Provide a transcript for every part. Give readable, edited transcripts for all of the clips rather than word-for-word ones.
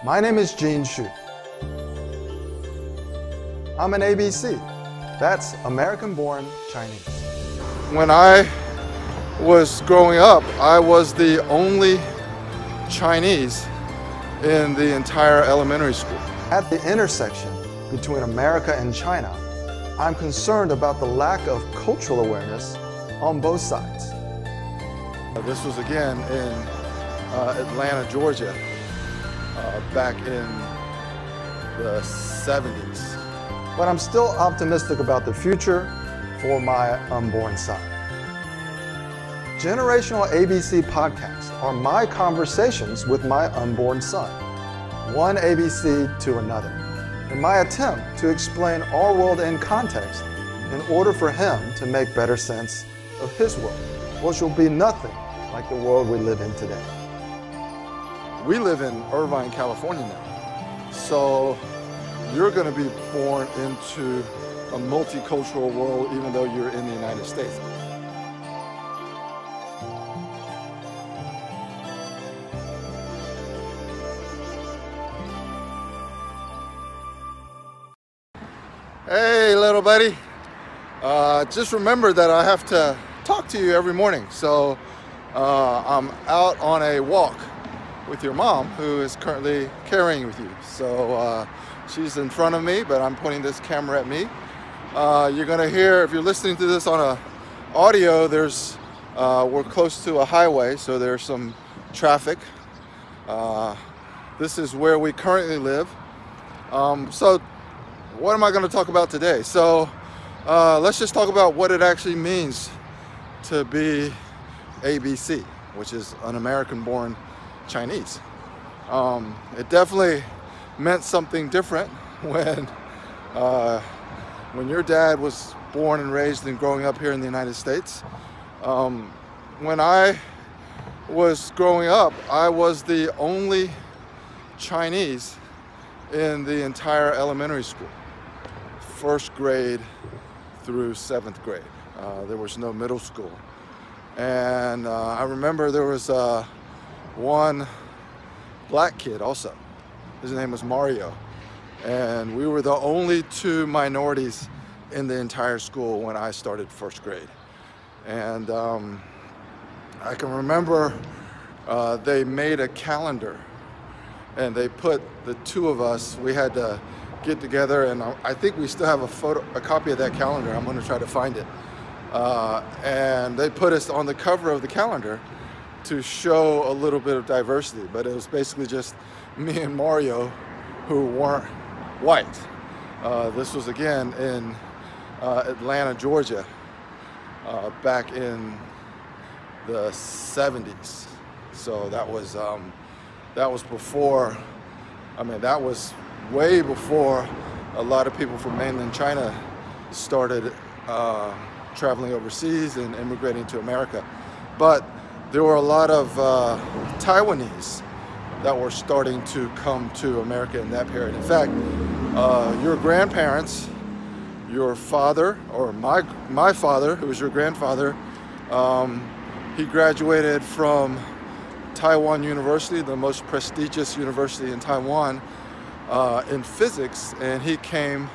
My name is Gene Xu. I'm an ABC. That's American-born Chinese. When I was growing up, I was the only Chinese in the entire elementary school. At the intersection between America and China, I'm concerned about the lack of cultural awareness on both sides. This was again in Atlanta, Georgia, back in the 70s. But I'm still optimistic about the future for my unborn son. Generational ABC podcasts are my conversations with my unborn son, one ABC to another, in my attempt to explain our world in context in order for him to make better sense of his world, which will be nothing like the world we live in today. We live in Irvine, California now, so you're going to be born into a multicultural world even though you're in the United States. Hey, little buddy. Just remember that I have to talk to you every morning. So I'm out on a walk with your mom, who is currently carrying with you. So she's in front of me, but I'm pointing this camera at me. You're gonna hear, if you're listening to this on a audio, we're close to a highway, so there's some traffic. This is where we currently live. So what am I going to talk about today? So let's just talk about what it actually means to be ABC, which is an American-born Chinese. It definitely meant something different when your dad was born and raised and growing up here in the United States. When I was growing up, I was the only Chinese in the entire elementary school. First grade through 7th grade. There was no middle school. And I remember there was one black kid also. His name was Mario. And we were the only two minorities in the entire school when I started first grade. And I can remember they made a calendar and they put the two of us, we had to get together, and I think we still have a copy of that calendar. I'm going to try to find it. And they put us on the cover of the calendar to show a little bit of diversity, but it was basically just me and Mario who weren't white. This was again in Atlanta, Georgia, back in the 70s. So that was before, that was way before a lot of people from mainland China started traveling overseas and immigrating to America. But there were a lot of Taiwanese that were starting to come to America in that period. In fact, your grandparents, your father, or my father, who was your grandfather, he graduated from Taiwan University, the most prestigious university in Taiwan, in physics, and he came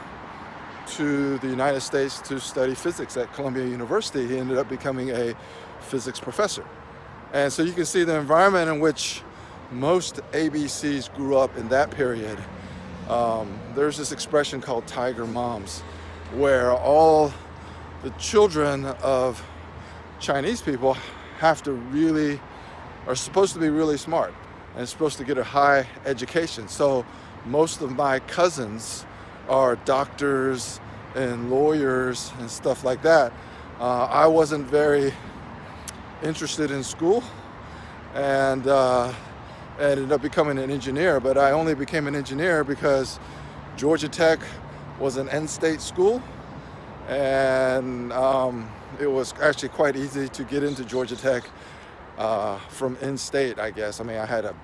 to the United States to study physics at Columbia University. He ended up becoming a physics professor. And so you can see the environment in which most ABCs grew up in that period. There's this expression called tiger moms, where all the children of Chinese people are supposed to be really smart and supposed to get a high education. So most of my cousins are doctors and lawyers and stuff like that. I wasn't very interested in school and ended up becoming an engineer, but I only became an engineer because Georgia Tech was an in-state school, and it was actually quite easy to get into Georgia Tech from in-state, I guess. I had an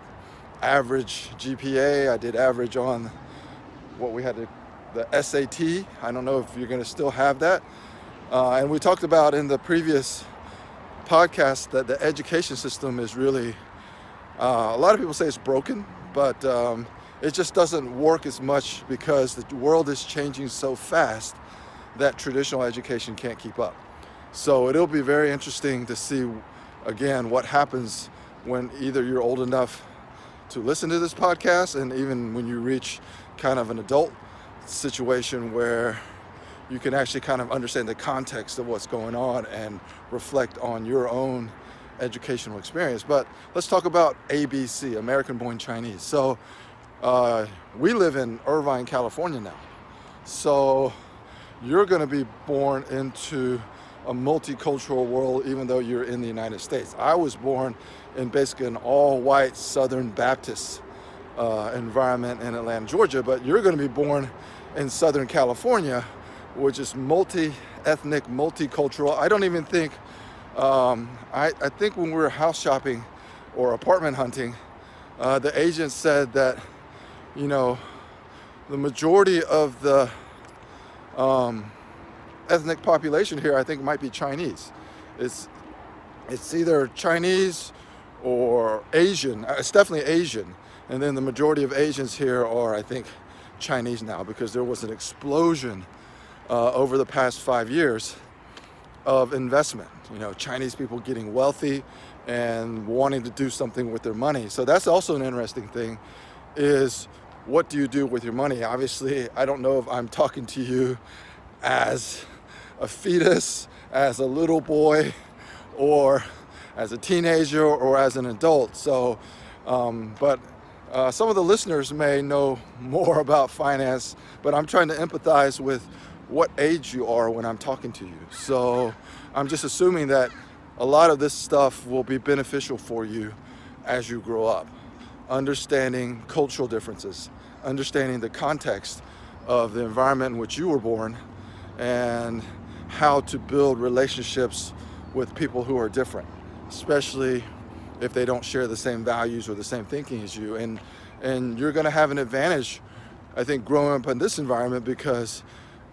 average GPA. I did average on what we had the SAT. I don't know if you're going to still have that. And we talked about in the previous podcast that the education system is really, a lot of people say it's broken, but it just doesn't work as much because the world is changing so fast that traditional education can't keep up. So it'll be very interesting to see, again, what happens when either you're old enough to listen to this podcast, and even when you reach kind of an adult situation where you can actually kind of understand the context of what's going on and reflect on your own educational experience. But let's talk about ABC, American Born Chinese. So we live in Irvine, California now. So you're going to be born into a multicultural world even though you're in the United States. I was born in basically an all-white Southern Baptist environment in Atlanta, Georgia, but you're going to be born in Southern California, which is multi-ethnic, multicultural. I don't even think, I think when we were house shopping or apartment hunting, the agent said that, you know, the majority of the ethnic population here, I think, might be Chinese. It's either Chinese or Asian. It's definitely Asian. And then the majority of Asians here are, I think, Chinese now, because there was an explosion over the past 5 years of investment. You know, Chinese people getting wealthy and wanting to do something with their money. So that's also an interesting thing, is what do you do with your money? Obviously, I don't know if I'm talking to you as a fetus, as a little boy, or as a teenager, or as an adult. So, but some of the listeners may know more about finance, but I'm trying to empathize with what age you are when I'm talking to you. So I'm just assuming that a lot of this stuff will be beneficial for you as you grow up. Understanding cultural differences, understanding the context of the environment in which you were born, and how to build relationships with people who are different, especially if they don't share the same values or the same thinking as you. And you're going to have an advantage, I think, growing up in this environment, because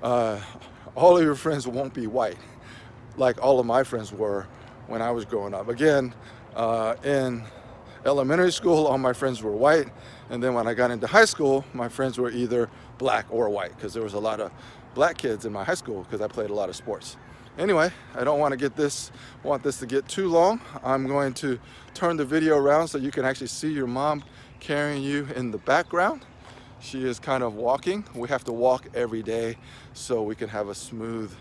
all of your friends won't be white, like all of my friends were when I was growing up. Again, in elementary school, all my friends were white, and then when I got into high school, my friends were either black or white, because there was a lot of black kids in my high school because I played a lot of sports. Anyway, I don't want this to get too long. I'm going to turn the video around so you can actually see your mom carrying you in the background. She is kind of walking. We have to walk every day so we can have a smooth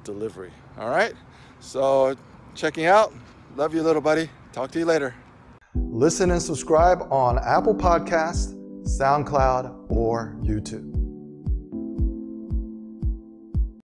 delivery. All right, so checking out. Love you, little buddy. Talk to you later. Listen and subscribe on Apple Podcasts, SoundCloud, or YouTube.